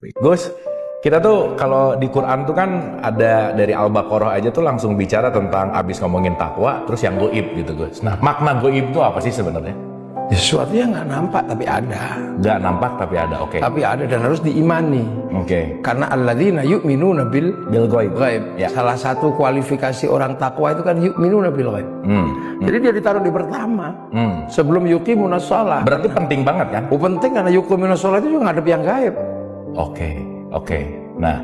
Gus, kita tuh kalau di Quran tuh kan ada dari Al-Baqarah aja tuh langsung bicara tentang abis ngomongin takwa, terus yang goib gitu Gus. Nah, makna goib itu apa sih sebenarnya? Ya, sesuatu yang nggak nampak tapi ada. Nggak nampak tapi ada, oke. Tapi ada dan harus diimani. Oke. Karena alladzina yu'minuna bil Goib. ghaib. Ya. Salah satu kualifikasi orang takwa itu kan yu'minuna bil ghaib. Jadi dia ditaruh di pertama. Sebelum yuqimunas shalah. Berarti penting banget kan? Penting karena yuqimunas shalah itu juga ngadep yang gaib. Oke. Nah,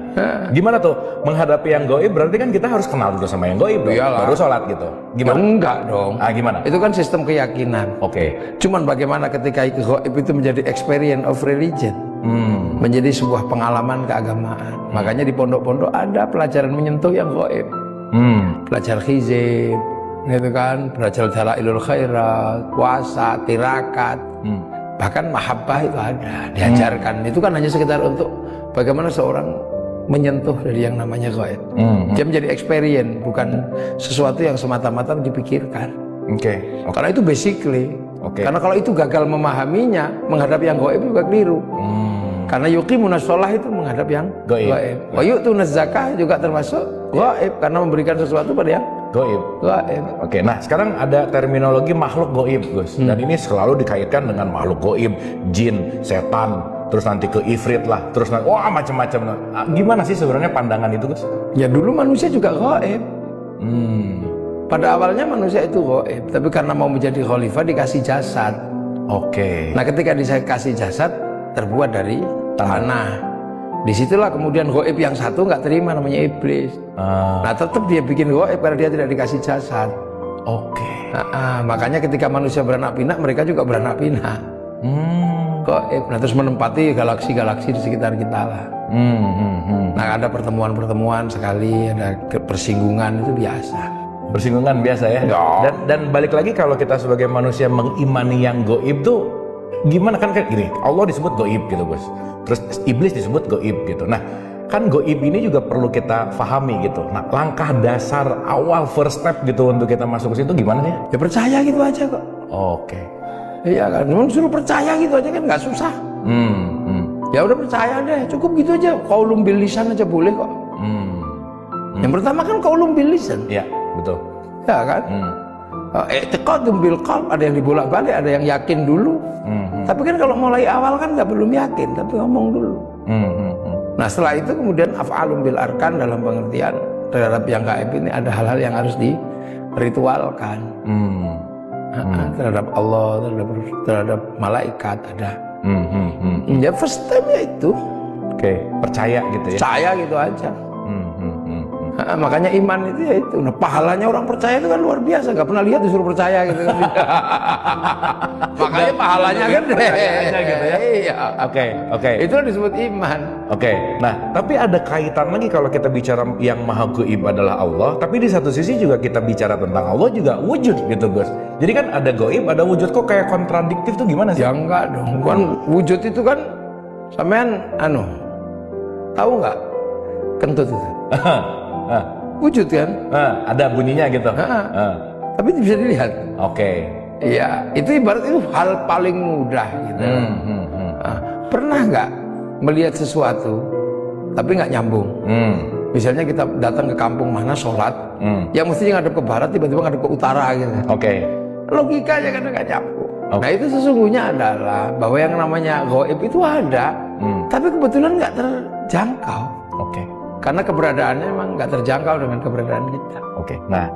gimana tuh menghadapi yang goib? Berarti kan kita harus kenal dulu sama yang goib, dong. Iyalah. Baru sholat gitu. Gimana? Enggak dong. Gimana? Itu kan sistem keyakinan. Oke. Cuman bagaimana ketika gaib itu menjadi experience of religion, menjadi sebuah pengalaman keagamaan. Makanya di pondok-pondok ada pelajaran menyentuh yang gaib, belajar hizib, gitu kan, belajar dalailul khairat, puasa, tirakat, bahkan mahabbah itu ada diajarkan. Itu kan hanya sekedar untuk bagaimana seorang menyentuh dari yang namanya gaib. Dia menjadi experience, bukan sesuatu yang semata-mata dipikirkan. Oke. Karena itu basically. Oke. Karena kalau itu gagal memahaminya, menghadap yang gaib juga keliru. Karena yuqimunas shalah itu menghadap yang Gaib. gaib. Wa yu'tunaz zakah juga termasuk gaib karena memberikan sesuatu pada yang Goib. gaib. Oke, nah sekarang ada terminologi makhluk goib, Gus. Dan ini selalu dikaitkan dengan makhluk goib, jin, setan, terus nanti ke ifrit lah, terus nanti, wah macam-macam. Gimana sih sebenarnya pandangan itu, Gus? Ya dulu manusia juga gaib. Pada awalnya manusia itu gaib, tapi karena mau menjadi khalifah dikasih jasad. Oke. Nah ketika dikasih jasad terbuat dari tanah. Disitulah kemudian gaib yang satu nggak terima namanya iblis. Nah tetap dia bikin gaib karena dia tidak dikasih jasad. Oke. Makanya ketika manusia beranak pinak mereka juga beranak pinak. Gaib. Nah terus menempati galaksi-galaksi di sekitar kita lah. Nah ada pertemuan-pertemuan sekali, ada persinggungan itu biasa. Bersinggungan biasa ya. Ya. Dan balik lagi kalau kita sebagai manusia mengimani yang goib tuh gimana kan kayak gini, Allah disebut goib gitu Gus. Terus iblis disebut goib gitu. Nah, kan goib ini juga perlu kita pahami gitu. Nah, langkah dasar awal first step gitu untuk kita masuk ke situ gimana sih? Ya percaya gitu aja kok. Oke. Iya kan, cuma suruh percaya gitu aja kan nggak susah. Ya udah percaya deh, cukup gitu aja. Qaulun bil lisan aja boleh kok. Yang pertama kan qaulun bil lisan. Iya, betul. Ya kan? I'tiqadun bil qalb, ada yang dibolak-balik, ada yang yakin dulu. Tapi kan kalau mulai awal kan nggak belum yakin, tapi ngomong dulu. Nah setelah itu kemudian af'alun bil arkan dalam pengertian terhadap yang gaib ini ada hal-hal yang harus diritualkan. Terhadap Allah, terhadap malaikat ada. Ya first step ya itu. Oke, percaya gitu ya. Percaya gitu aja. Makanya iman itu ya itu. Nah pahalanya orang percaya itu kan luar biasa. Gak pernah lihat disuruh percaya gitu kan. Makanya pahalanya kan aja gitu ya. Iya. Oke. Itulah disebut iman. Oke. Nah, tapi ada kaitan lagi kalau kita bicara yang maha gaib adalah Allah, tapi di satu sisi juga kita bicara tentang Allah juga wujud gitu, Gus. Jadi kan ada gaib, ada wujud, kok kayak kontradiktif tuh gimana sih? Ya enggak dong. Kan wujud itu kan sampean tahu nggak kentut itu? Wujud kan? Ada bunyinya gitu. Tapi bisa dilihat. Oke. Iya, itu ibarat itu hal paling mudah gitu. Pernah nggak melihat sesuatu tapi nggak nyambung? Misalnya kita datang ke kampung mana sholat, yang mestinya ngadep ke barat tiba-tiba ngadep ke utara gitu. Oke. Logikanya kan nggak nyambung. Nah itu sesungguhnya adalah bahwa yang namanya gaib itu ada, tapi kebetulan nggak terjangkau. Oke. Karena keberadaannya memang nggak terjangkau dengan keberadaan kita. Oke. Nah,